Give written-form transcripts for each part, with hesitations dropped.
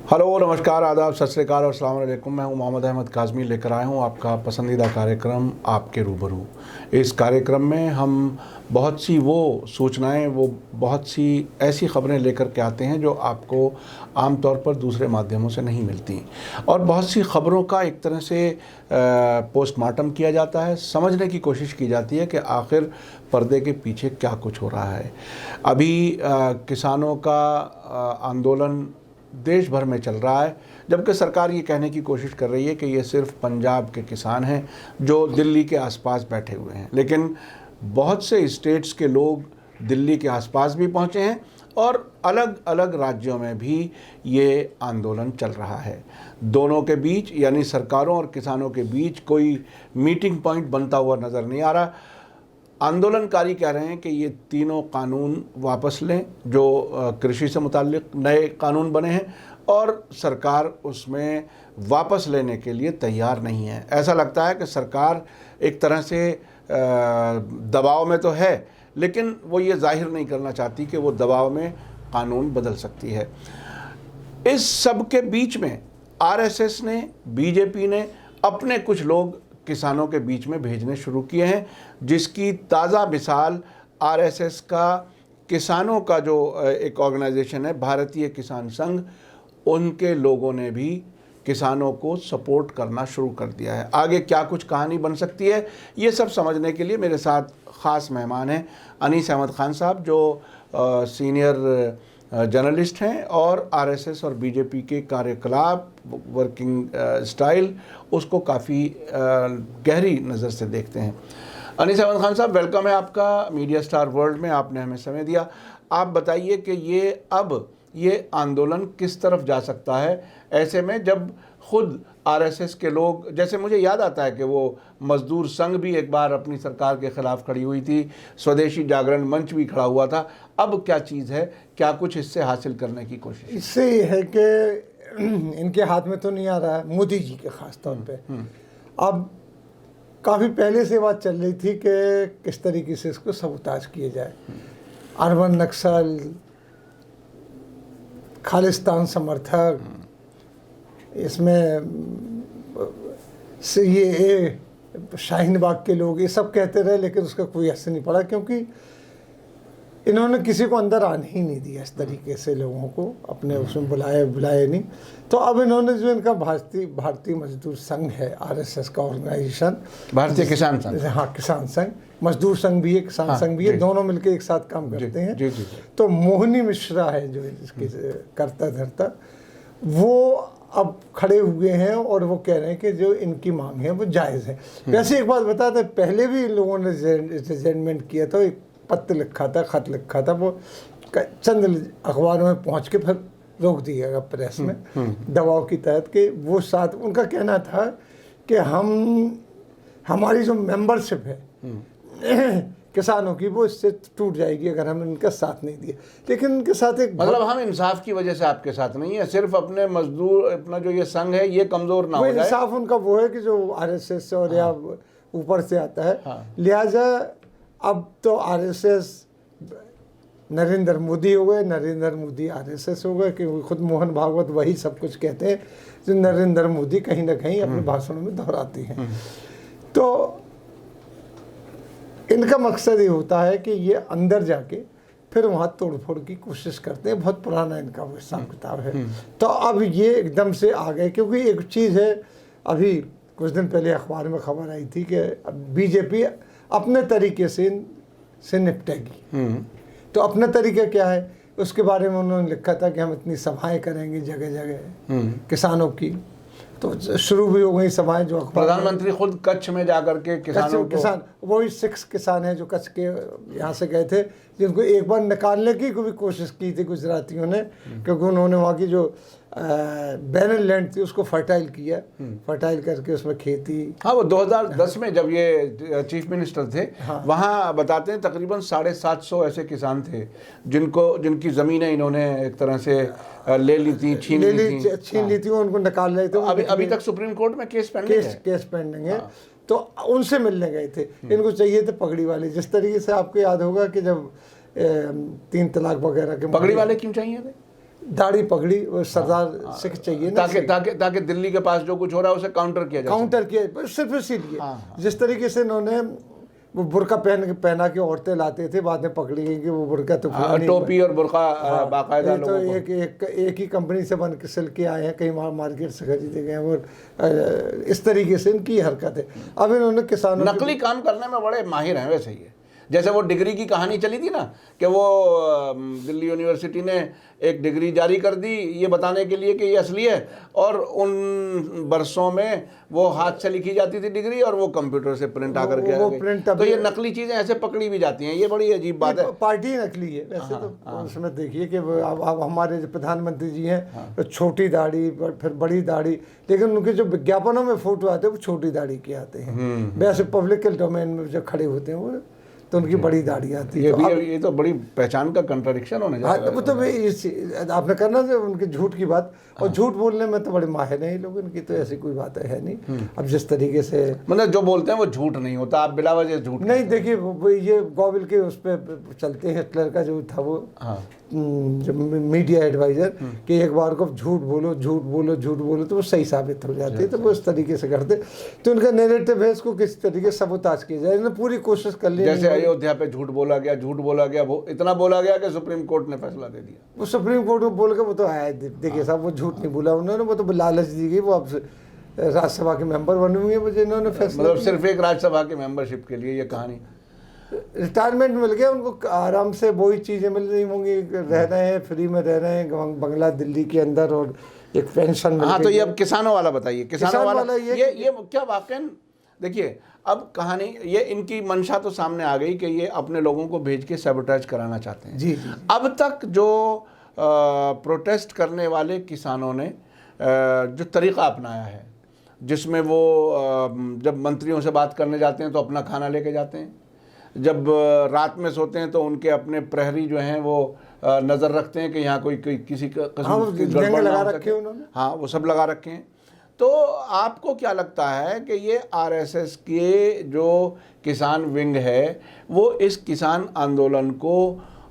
Hello, नमस्कार, आदाब, सत श्री अकाल और अस्सलाम वालेकुम। मैं हूं मोहम्मद अहमद काज़मी, लेकर आया हूं आपका पसंदीदा कार्यक्रम आपके रूबरू। इस कार्यक्रम में हम बहुत सी वो सूचनाएं, वो बहुत सी ऐसी ख़बरें लेकर के आते हैं जो आपको आम तौर पर दूसरे माध्यमों से नहीं मिलती, और बहुत सी ख़बरों का एक तरह से पोस्टमार्टम किया जाता है, समझने की कोशिश की जाती है कि आखिर पर्दे के पीछे क्या कुछ हो रहा है। अभी किसानों का आंदोलन देश भर में चल रहा है, जबकि सरकार ये कहने की कोशिश कर रही है कि ये सिर्फ पंजाब के किसान हैं जो दिल्ली के आसपास बैठे हुए हैं, लेकिन बहुत से स्टेट्स के लोग दिल्ली के आसपास भी पहुंचे हैं और अलग अलग राज्यों में भी ये आंदोलन चल रहा है। दोनों के बीच, यानी सरकारों और किसानों के बीच, कोई मीटिंग पॉइंट बनता हुआ नज़र नहीं आ रहा। आंदोलनकारी कह रहे हैं कि ये तीनों कानून वापस लें जो कृषि से मुताल्लिक नए कानून बने हैं, और सरकार उसमें वापस लेने के लिए तैयार नहीं है। ऐसा लगता है कि सरकार एक तरह से दबाव में तो है, लेकिन वो ये जाहिर नहीं करना चाहती कि वो दबाव में कानून बदल सकती है। इस सब के बीच में आरएसएस ने, बीजेपी ने अपने कुछ लोग किसानों के बीच में भेजने शुरू किए हैं, जिसकी ताज़ा मिसाल आरएसएस का किसानों का जो एक ऑर्गेनाइजेशन है, भारतीय किसान संघ, उनके लोगों ने भी किसानों को सपोर्ट करना शुरू कर दिया है। आगे क्या कुछ कहानी बन सकती है, ये सब समझने के लिए मेरे साथ ख़ास मेहमान हैं अनीस अहमद खान साहब, जो सीनियर जर्नलिस्ट हैं और आरएसएस और बीजेपी के कार्यकलाप, वर्किंग स्टाइल, उसको काफ़ी गहरी नज़र से देखते हैं। अनीस अहमद खान साहब, वेलकम है आपका मीडिया स्टार वर्ल्ड में, आपने हमें समय दिया। आप बताइए कि ये आंदोलन किस तरफ जा सकता है, ऐसे में जब खुद आरएसएस के लोग, जैसे मुझे याद आता है कि वो मजदूर संघ भी एक बार अपनी सरकार के ख़िलाफ़ खड़ी हुई थी, स्वदेशी जागरण मंच भी खड़ा हुआ था। अब क्या चीज़ है, क्या कुछ इससे हासिल करने की कोशिश? इससे ये है कि इनके हाथ में तो नहीं आ रहा है, मोदी जी के ख़ास तौर पे। अब काफ़ी पहले से बात चल रही थी कि किस तरीके से इसको सबूताज किया जाए। अरबन नक्सल, खालिस्तान समर्थक, इसमें से ये शाहीन बाग के लोग, ये सब कहते रहे, लेकिन उसका कोई असर नहीं पड़ा, क्योंकि इन्होंने किसी को अंदर आने ही नहीं दिया। इस तरीके से लोगों को अपने उसमें बुलाए नहीं। तो अब इन्होंने जो इनका भारतीय मजदूर संघ है, आरएसएस का ऑर्गेनाइजेशन, भारतीय किसान संघ, हाँ किसान संघ, मजदूर संघ भी है, किसान संघ भी है, दोनों मिलकर एक साथ काम करते हैं। तो मोहिनी मिश्रा है जो इसके करता धरता, वो अब खड़े हुए हैं और वो कह रहे हैं कि जो इनकी मांग है वो जायज़ है। वैसे एक बात बताते, पहले भी इन लोगों ने रिजेंटमेंट किया था, एक पत्र लिखा था, ख़त लिखा था, वो चंद अखबारों में पहुंच के फिर रोक दिया गया प्रेस में दबाव की तहत, कि वो साथ उनका कहना था कि हमारी जो मेंबरशिप है किसानों की, वो इससे टूट जाएगी अगर हम इनका साथ नहीं दिए। लेकिन इनके साथ एक मतलब हम इंसाफ की वजह से आपके साथ नहीं है, सिर्फ अपने मजदूर, अपना जो ये संघ है ये कमज़ोर ना हो जाए। इंसाफ उनका वो है कि जो आरएसएस और या ऊपर से आता है, लिहाजा अब तो आरएसएस नरेंद्र मोदी हो गए, नरेंद्र मोदी आरएसएस हो गए, कि खुद मोहन भागवत वही सब कुछ कहते हैं जो नरेंद्र मोदी कहीं ना कहीं अपने भाषणों में दोहराते हैं। तो इनका मकसद ये होता है कि ये अंदर जाके फिर वहाँ तोड़फोड़ की कोशिश करते हैं। बहुत पुराना इनका वो हिसाब किताब है। तो अब ये एकदम से आ गए, क्योंकि एक चीज़ है, अभी कुछ दिन पहले अखबार में खबर आई थी कि बीजेपी अपने तरीके से निपटेगी। तो अपना तरीका क्या है, उसके बारे में उन्होंने लिखा था कि हम इतनी सभाएं करेंगे जगह जगह किसानों की। तो शुरू भी हो गई सभाएं, जो प्रधानमंत्री खुद कच्छ में जाकर के किसान वही 6 किसान हैं जो कच्छ के यहाँ से गए थे, जिनको एक बार निकालने की भी कोशिश की थी गुजरातियों ने, क्योंकि उन्होंने वहाँ की जो बैरन लैंड थी उसको फर्टाइल किया, फर्टाइल करके उसमें खेती। हाँ, वो 2010 में जब ये चीफ मिनिस्टर थे, वहाँ बताते हैं तकरीबन 750 ऐसे किसान थे जिनकी ज़मीनें इन्होंने एक तरह से ले ली थी, छीन ली थी, उनको निकाल रहे थे। अभी तक सुप्रीम कोर्ट में केस पेंडिंग है। तो उनसे मिलने गए थे, इनको चाहिए थे पगड़ी वाले। जिस तरीके से आपको याद होगा कि जब 3 तलाक वगैरह के, पगड़ी वाले क्यों चाहिए थे? दाढ़ी पगड़ी वो सरदार सिख चाहिए ना, ताकि दिल्ली के पास जो कुछ हो रहा है उसे काउंटर किया जाए। काउंटर किया सिर्फ इसीलिए। जिस तरीके से इन्होंने वो बुर्का पहना के औरतें लाते थे, बाद में पकड़ी गई कि वो बुर्का तो टोपी और बुर्का बाकायदा तो एक ही कंपनी से बन के सिल के आए हैं, कहीं मार्केट से खरीदे गए हैं, और इस तरीके से इनकी हरकत है। अब इन्होंने किसानों नकली काम करने में बड़े माहिर हैं वैसे ही। जैसे वो डिग्री की कहानी चली थी ना कि वो दिल्ली यूनिवर्सिटी ने एक डिग्री जारी कर दी ये बताने के लिए कि ये असली है, और उन बरसों में वो हाथ से लिखी जाती थी डिग्री और वो कंप्यूटर से प्रिंट आकर के, तो ये नकली चीज़ें ऐसे पकड़ी भी जाती हैं। ये बड़ी अजीब बात है। पार्टी नकली है वैसे। तो उसमें देखिए कि अब हमारे जो प्रधानमंत्री जी हैं तो छोटी दाढ़ी फिर बड़ी दाढ़ी, लेकिन उनके जो विज्ञापनों में फोटो आते हैं वो छोटी दाढ़ी के आते हैं। वैसे पब्लिक के डोमेन में जो खड़े होते हैं वो तो उनकी बड़ी दाढ़ी आती है। ये तो बड़ी पहचान का कंट्राडिक्शन होने जा रहा है। वो तो आपने करना जो उनके झूठ की बात, और झूठ बोलने में तो बड़े माहिर हैं लोग, इनकी तो ऐसी कोई बात है नहीं। अब जिस तरीके से मतलब जो बोलते हैं वो झूठ नहीं होता, आप बिला वजह झूठ नहीं। देखिए ये गॉबिल के उस पर चलते हैं, हिटलर का जो था वो जो मीडिया एडवाइजर कि एक बार को झूठ बोलो झूठ बोलो झूठ बोलो तो वो सही साबित हो जाती है, तो वो इस तरीके से करते। तो उनका नैरेटिव है, इसको किस तरीके से सबूताज किया जाए, इन्होंने पूरी कोशिश कर ली। जैसे अयोध्या पे झूठ बोला गया, वो इतना बोला गया कि सुप्रीम कोर्ट ने फैसला दे दिया। वो सुप्रीम कोर्ट में बोल के वो तो आया, देखिए साहब वो झूठ नहीं बोला उन्होंने, वो तो लालच दी गई, वो अब राज्यसभा के मेंबर बने हुए हैं, इन्होंने फैसला मतलब सिर्फ एक राज्यसभा की मेंबरशिप के लिए ये कहानी। रिटायरमेंट मिल गया उनको, आराम से वही चीज़ें मिल रही होंगी, रह रहे हैं फ्री में, रह रहे हैं बंगला दिल्ली के अंदर, और एक पेंशन। हाँ, तो ये अब किसानों वाला बताइए। किसानों वाला ये क्या वाकई देखिए, अब कहानी ये इनकी मंशा तो सामने आ गई कि ये अपने लोगों को भेज के सैबोटेज कराना चाहते हैं। जी। अब तक जो प्रोटेस्ट करने वाले किसानों ने जो तरीक़ा अपनाया है, जिसमें वो जब मंत्रियों से बात करने जाते हैं तो अपना खाना लेके जाते हैं, जब रात में सोते हैं तो उनके अपने प्रहरी जो हैं वो नज़र रखते हैं कि यहाँ कोई किसी का गड़बड़ लगा रखे उन्होंने। हाँ, वो सब लगा रखे हैं। तो आपको क्या लगता है कि ये आरएसएस के जो किसान विंग है वो इस किसान आंदोलन को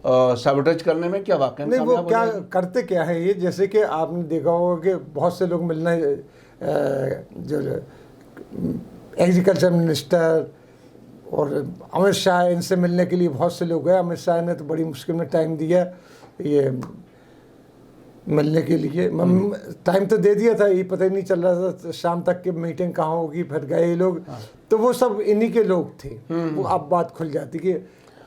सैबोटेज करने में क्या वाकई नहीं, वो क्या करते क्या है ये, जैसे कि आपने देखा होगा कि बहुत से लोग मिलना, जो एग्रीकल्चर मिनिस्टर और अमित शाह, इनसे मिलने के लिए बहुत से लोग गए। अमित शाह ने तो बड़ी मुश्किल में टाइम दिया ये मिलने के लिए, टाइम तो दे दिया था, ये पता ही नहीं चल रहा था शाम तक कि मीटिंग कहाँ होगी, फिर गए ये लोग। तो वो सब इन्हीं के लोग थे। वो अब बात खुल जाती कि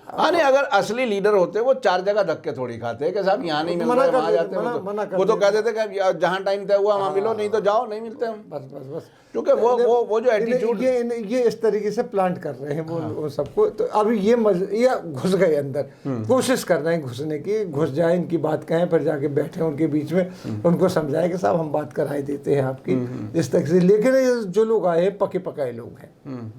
नहीं, अगर असली लीडर होते वो 4 जगह धक्के थोड़ी खाते कि साहब यहाँ नहीं मिल रहा है, वहाँ जाते हैं। वो तो कहते थे कि जहाँ टाइम तय हुआ वहाँ मिलो, नहीं तो जाओ, नहीं मिलते हम। बस बस बस, क्योंकि वो जो एटीट्यूड ये इस तरीके से प्लांट कर रहे हैं वो सबको। तो अभी ये घुस गए अंदर, कोशिश कर रहे हैं घुसने की, घुस जाए, इनकी बात कहें, फिर जाके बैठे उनके बीच में, उनको समझाए कि साहब हम बात कराई देते हैं आपकी, इस तरह से। लेकिन जो लोग आए पके पकाए लोग हैं,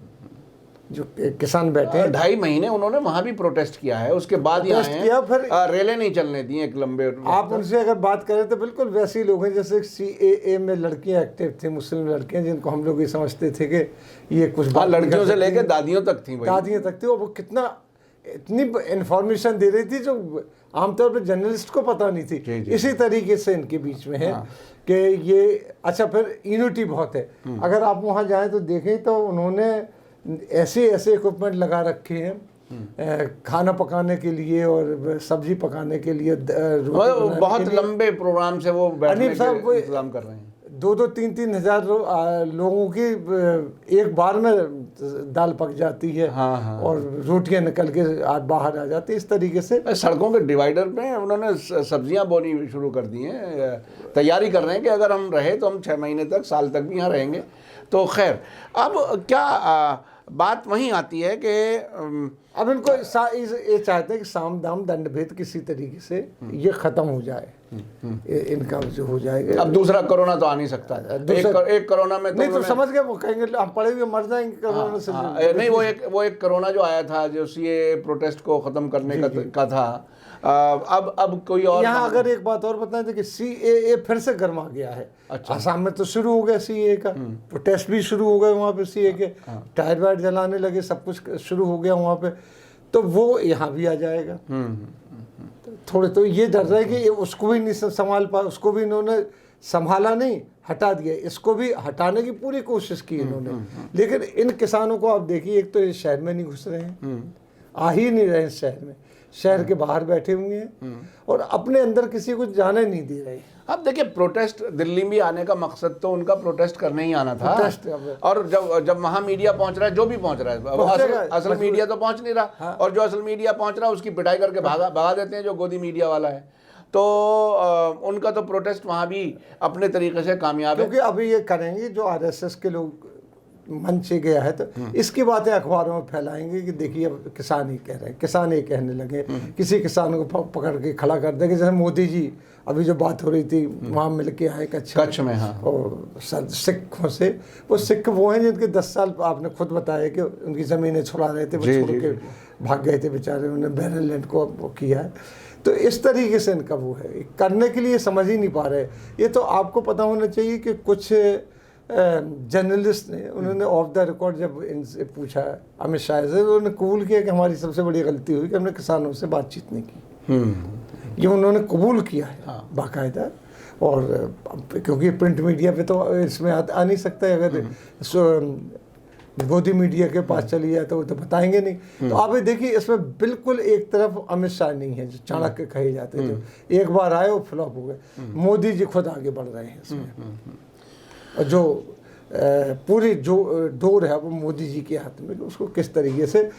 जो किसान बैठे हैं। 2.5 महीने उन्होंने वहाँ भी प्रोटेस्ट किया है, उसके बाद यहाँ किया, फिर रेलें नहीं चलने दी एक लंबे। आप उनसे अगर बात करें तो बिल्कुल वैसे ही लोग हैं जैसे CAA में लड़कियाँ एक्टिव थी, मुस्लिम लड़कियाँ, जिनको हम लोग ये समझते थे कि ये कुछ लड़कियों से लेकर दादियों तक थी, दादियों तक थी, और वो कितना इतनी इन्फॉर्मेशन दे रही थी जो आमतौर पर जर्नलिस्ट को पता नहीं थी। इसी तरीके से इनके बीच में है कि ये अच्छा, फिर यूनिटी बहुत है। अगर आप वहाँ जाएँ तो देखें तो उन्होंने ऐसे इक्विपमेंट लगा रखे हैं खाना पकाने के लिए और सब्जी पकाने के लिए, बहुत लंबे प्रोग्राम से वो बैठने का इंतजाम कर रहे हैं। 2-3 हज़ार लोगों की एक बार में दाल पक जाती है। हाँ। और रोटियां निकल के बाहर आ जाती है। इस तरीके से सड़कों के डिवाइडर पे उन्होंने सब्जियां बोनी शुरू कर दी हैं, तैयारी कर रहे हैं कि अगर हम रहे तो हम 6 महीने तक, साल तक भी यहाँ रहेंगे। तो खैर, अब क्या बात वहीं आती है कि अब इनको ये चाहते हैं कि साम दाम दंड भेद किसी तरीके से ये ख़त्म हो जाए, इनका जो हो जाएगा। अब दूसरा कोरोना तो आ नहीं सकता। एक कोरोना में तो नहीं, तो समझ गए, वो कहेंगे हम पड़े हुए मर जाएंगे कोरोना से। नहीं, वो एक कोरोना जो आया था, जो CAA प्रोटेस्ट को ख़त्म करने का था। अब कोई और यहाँ अगर एक बात और बताएं तो कि CAA फिर से गर्मा गया है। अच्छा। आसाम में तो शुरू हो गया CAA का प्रोटेस्ट भी शुरू हो गए वहाँ पे, CAA के टायर वायर जलाने लगे, सब कुछ शुरू हो गया वहाँ पे, तो वो यहाँ भी आ जाएगा। थोड़े तो ये डर रहा है कि उसको भी नहीं संभाल पाए, उसको भी इन्होंने संभाला नहीं, हटा दिया, इसको भी हटाने की पूरी कोशिश की इन्होंने। लेकिन इन किसानों को आप देखिए, एक तो ये शहर में नहीं घुस रहे हैं, आ ही नहीं रहे हैं शहर में, शहर के बाहर बैठे हुए हैं और अपने अंदर किसी को जाने नहीं दे रहे। अब देखिए, प्रोटेस्ट दिल्ली में आने का मकसद तो उनका प्रोटेस्ट करने ही आना था, और जब वहाँ मीडिया पहुँच रहा है, जो भी पहुँच रहा है, वो असल मीडिया तो पहुँच नहीं रहा। हाँ। और जो असल मीडिया पहुँच रहा है उसकी पिटाई करके भगा देते हैं जो गोदी मीडिया वाला है। तो उनका तो प्रोटेस्ट वहाँ भी अपने तरीके से कामयाब है, क्योंकि अभी ये करेंगे जो आरएसएस के लोग मन से गया है, तो इसकी बातें अखबारों में फैलाएंगे कि देखिए अब किसान ही कह रहे हैं, किसान ही कहने लगे, किसी किसान को पकड़ के खड़ा कर देंगे। जैसे मोदी जी अभी जो बात हो रही थी, वहाँ मिल के आए कच्छ में, हाँ, और सिखों से, वो सिख वो हैं जिनके 10 साल आपने खुद बताया कि उनकी ज़मीनें छुड़ा रहे थे, वो छोड़ के भाग गए थे बेचारे, उन्होंने बैरलैंड को वो किया है। तो इस तरीके से इनका वो है, करने के लिए समझ ही नहीं पा रहे। ये तो आपको पता होना चाहिए कि कुछ जर्नलिस्ट ने, उन्होंने ऑफ द रिकॉर्ड जब इनसे पूछा अमित शाह से, तो उन्होंने कबूल किया कि हमारी सबसे बड़ी गलती हुई कि हमने किसानों से बातचीत नहीं की। ये उन्होंने कबूल किया है, हाँ, बाकायदा। और क्योंकि प्रिंट मीडिया पे तो इसमें आ नहीं सकता है, अगर गोदी मीडिया के पास चली जाए तो वो तो बताएंगे नहीं। तो आप ये देखिए, इसमें बिल्कुल एक तरफ अमित शाह नहीं है जो चाणक्य कहे जाते थे, एक बार आए वो फ्लॉप हो गए। मोदी जी खुद आगे बढ़ रहे हैं इसमें, और जो पूरी जो डोर है वो मोदी जी के हाथ में, उसको किस तरीके से,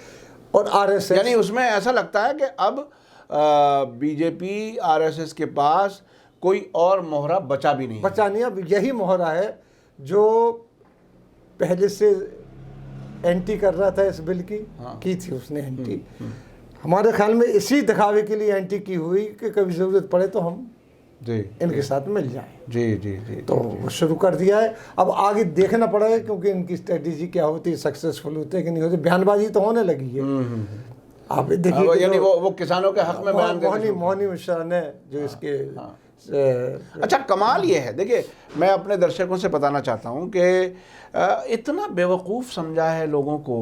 और आरएसएस, यानी उसमें ऐसा लगता है कि अब बीजेपी आरएसएस के पास कोई और मोहरा बचा भी नहीं, अब यही मोहरा है जो पहले से एंटी कर रहा था इस बिल की, हाँ, की थी उसने एंटी। हमारे ख्याल में इसी दिखावे के लिए एंटी की हुई कि कभी ज़रूरत पड़े तो हम इनके साथ मिल जाएं। जी तो वो शुरू कर दिया है। अब आगे देखना पड़ेगा क्योंकि इनकी स्ट्रेटेजी क्या होती है, सक्सेसफुल होते हैं कि नहीं होते। बयानबाजी तो होने लगी है, आप देखिए, यानी वो किसानों के हक में बयान मोहनी मिश्रा ने जो इसके, अच्छा, कमाल ये है, देखिए मैं अपने दर्शकों से बताना चाहता हूँ कि इतना बेवकूफ़ समझा है लोगों को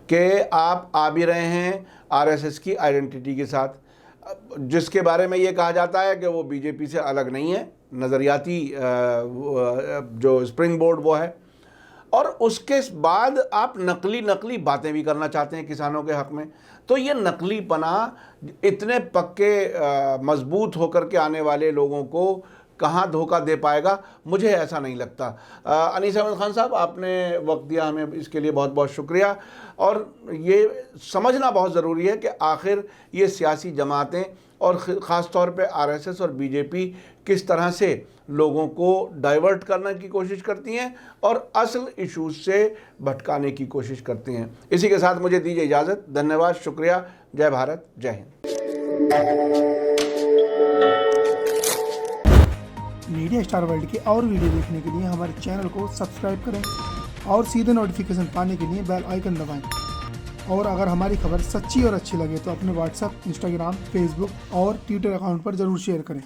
कि आप आ भी रहे हैं आरएसएस की आइडेंटिटी के साथ, जिसके बारे में ये कहा जाता है कि वो बीजेपी से अलग नहीं है, नज़रियाती जो स्प्रिंग बोर्ड वो है, और उसके बाद आप नकली बातें भी करना चाहते हैं किसानों के हक़ में। तो ये नकलीपना इतने पक्के मजबूत होकर के आने वाले लोगों को कहाँ धोखा दे पाएगा, मुझे ऐसा नहीं लगता। अनीस अहमद खान साहब, आपने वक्त दिया हमें, इसके लिए बहुत बहुत शुक्रिया। और ये समझना बहुत ज़रूरी है कि आखिर ये सियासी जमातें और ख़ास तौर पे आरएसएस और बीजेपी किस तरह से लोगों को डाइवर्ट करने की कोशिश करती हैं और असल इश्यूज से भटकाने की कोशिश करती हैं। इसी के साथ मुझे दीजिए इजाज़त। धन्यवाद, शुक्रिया, जय भारत, जय हिंद। मीडिया स्टार वर्ल्ड के और वीडियो देखने के लिए हमारे चैनल को सब्सक्राइब करें और सीधे नोटिफिकेशन पाने के लिए बेल आइकन दबाएं। और अगर हमारी खबर सच्ची और अच्छी लगे तो अपने व्हाट्सएप, इंस्टाग्राम, फेसबुक और ट्विटर अकाउंट पर ज़रूर शेयर करें।